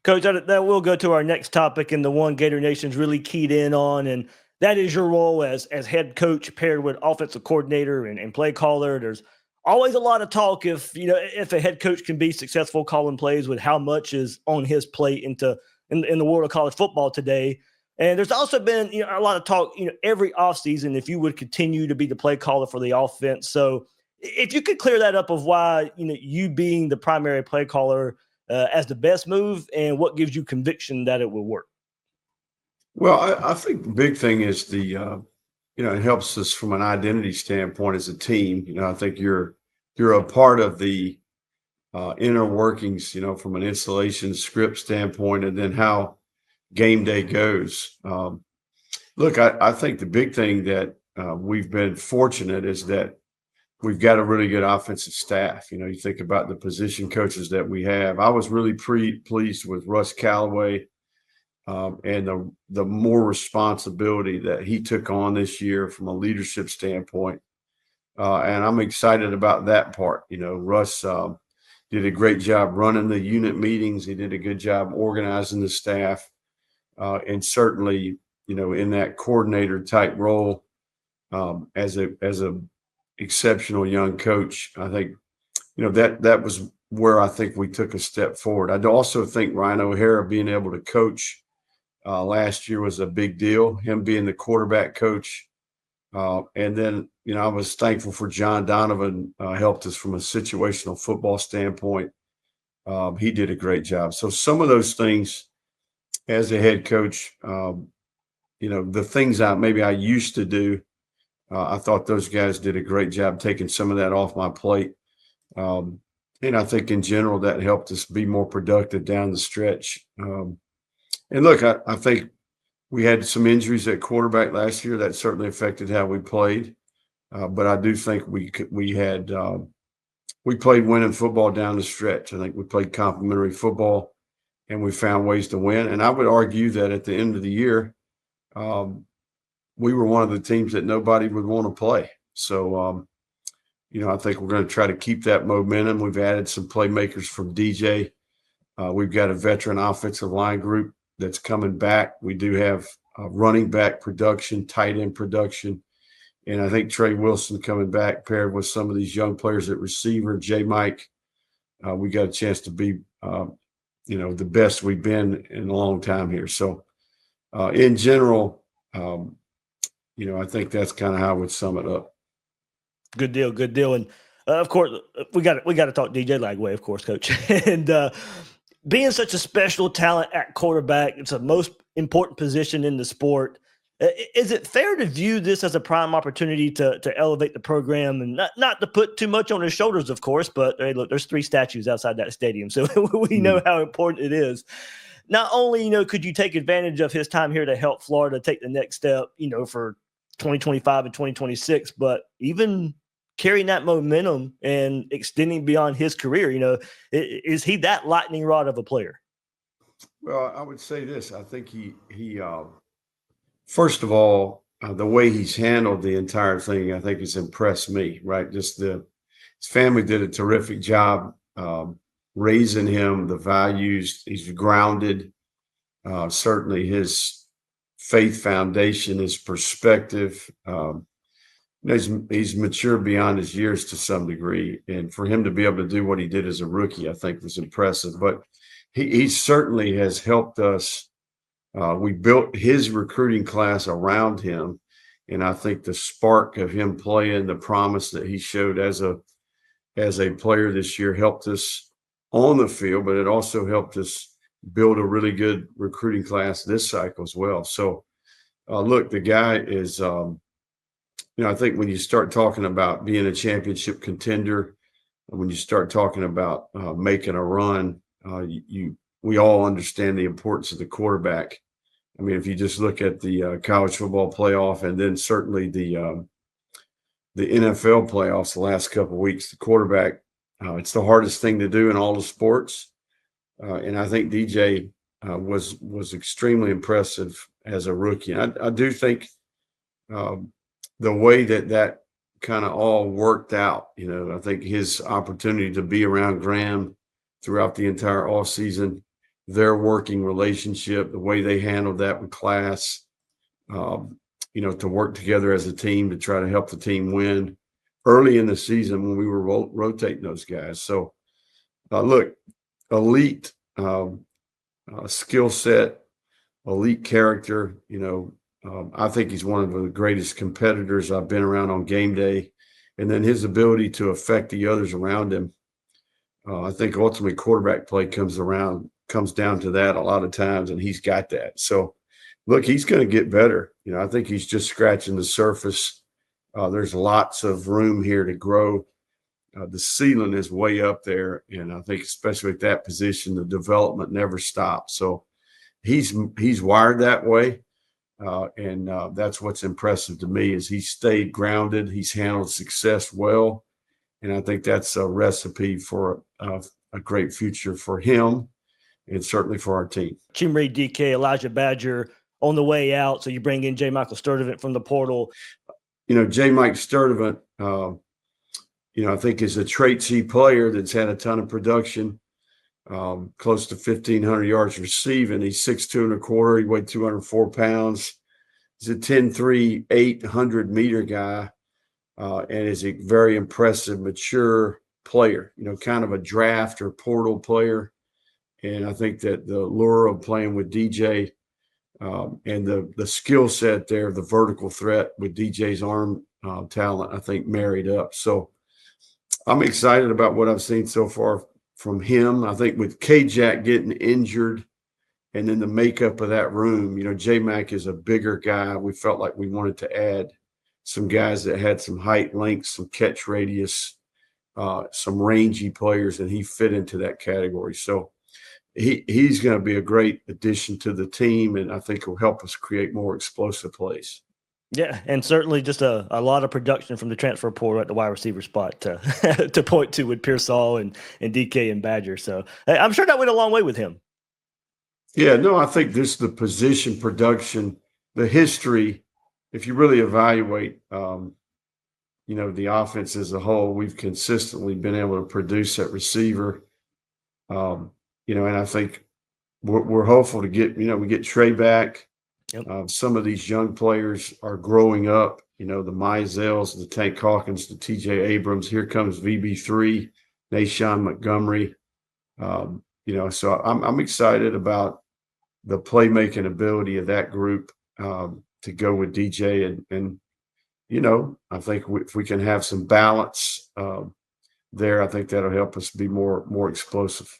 Coach, that will go to our next topic and the one Gator Nation's really keyed in on, and that is your role as head coach paired with offensive coordinator and play caller. There's always a lot of talk if a head coach can be successful calling plays with how much is on his plate in the world of college football today. And there's also been a lot of talk every offseason if you would continue to be the play caller for the offense. So if you could clear that up of why you being the primary play caller as the best move and what gives you conviction that it will work? Well, I think the big thing is it helps us from an identity standpoint as a team. I think you're a part of the inner workings, from an installation script standpoint, and then how game day goes. Look, I think the big thing that we've been fortunate is that we've got a really good offensive staff. You think about the position coaches that we have. I was really pleased with Russ Callaway and the more responsibility that he took on this year from a leadership standpoint. And I'm excited about that part. Russ did a great job running the unit meetings. He did a good job organizing the staff. And certainly, in that coordinator type role, as a exceptional young coach, I think, that was where I think we took a step forward. I also think Ryan O'Hara being able to coach last year was a big deal, him being the quarterback coach. And then, I was thankful for John Donovan, helped us from a situational football standpoint. He did a great job. So some of those things as a head coach, the things I used to do, I thought those guys did a great job taking some of that off my plate. And I think in general that helped us be more productive down the stretch. And look, I think we had some injuries at quarterback last year that certainly affected how we played. But I do think we played winning football down the stretch. I think we played complementary football and we found ways to win. And I would argue that at the end of the year, we were one of the teams that nobody would want to play. So, I think we're going to try to keep that momentum. We've added some playmakers from DJ. We've got a veteran offensive line group that's coming back. We do have running back production, tight end production. And I think Trey Wilson coming back paired with some of these young players at receiver, J. Mike. We got a chance to be, the best we've been in a long time here. So in general, I think that's kind of how I would sum it up. Good deal. Good deal. And of course, we got to talk DJ Lagway, of course, Coach. And being such a special talent at quarterback, it's the most important position in the sport. Is it fair to view this as a prime opportunity to elevate the program and not to put too much on his shoulders, of course, but hey, look, there's 3 statues outside that stadium, so we know how important it is. Not only, could you take advantage of his time here to help Florida take the next step, for 2025 and 2026, but even carrying that momentum and extending beyond his career, is he that lightning rod of a player? Well, I would say this. I think he first of all, the way he's handled the entire thing, I think has impressed me, right? Just his family did a terrific job raising him, the values. He's grounded. Certainly his faith foundation, his perspective. He's matured beyond his years to some degree. And for him to be able to do what he did as a rookie, I think was impressive. But he certainly has helped us. We built his recruiting class around him. And I think the spark of him playing, the promise that he showed as a player this year helped us on the field, but it also helped us build a really good recruiting class this cycle as well. So, look, the guy is, I think when you start talking about being a championship contender, when you start talking about making a run, we all understand the importance of the quarterback. I mean, if you just look at the college football playoff and then certainly the NFL playoffs the last couple of weeks, the quarterback, it's the hardest thing to do in all the sports. And I think DJ was extremely impressive as a rookie. And I do think the way that kind of all worked out, I think his opportunity to be around Graham throughout the entire offseason, their working relationship, the way they handled that with class, to work together as a team to try to help the team win early in the season when we were rotating those guys. So, look, elite skill set, elite character. I think he's one of the greatest competitors I've been around on game day. And then his ability to affect the others around him. I think ultimately quarterback play comes down to that a lot of times, and he's got that. So, look, he's going to get better. I think he's just scratching the surface. There's lots of room here to grow. The ceiling is way up there, and I think especially at that position, the development never stops. So he's wired that way, and that's what's impressive to me is he's stayed grounded. He's handled success well, and I think that's a recipe for a great future for him and certainly for our team. Team Reed, DK, Elijah Badger on the way out, so you bring in J. Michael Sturdivant from the portal. J. Mike Sturdivant, I think is a trait C player that's had a ton of production, close to 1,500 yards receiving. He's 6'2 1/4. He weighed 204 pounds. He's a 10'3", 800-meter guy, and is a very impressive, mature player, kind of a draft or portal player. And I think that the lure of playing with DJ and the skill set there, the vertical threat with DJ's arm talent, I think married up. So I'm excited about what I've seen so far from him. I think with K-Jack getting injured and then the makeup of that room, J-Mac is a bigger guy. We felt like we wanted to add some guys that had some height, length, some catch radius, some rangy players, and he fit into that category. So he's going to be a great addition to the team, and I think will help us create more explosive plays. Yeah, and certainly just a lot of production from the transfer portal at the wide receiver spot to point to with Pearsall and DK and Badger. So I'm sure that went a long way with him. Yeah, no, I think this the position production, the history. If you really evaluate, the offense as a whole, we've consistently been able to produce at receiver. And I think we're hopeful to get, we get Trey back. Yep. Some of these young players are growing up, the Mizels, the Tank Hawkins, the TJ Abrams. Here comes VB3, Nashawn Montgomery. So I'm excited about the playmaking ability of that group to go with DJ. And I think if we can have some balance there, I think that'll help us be more explosive.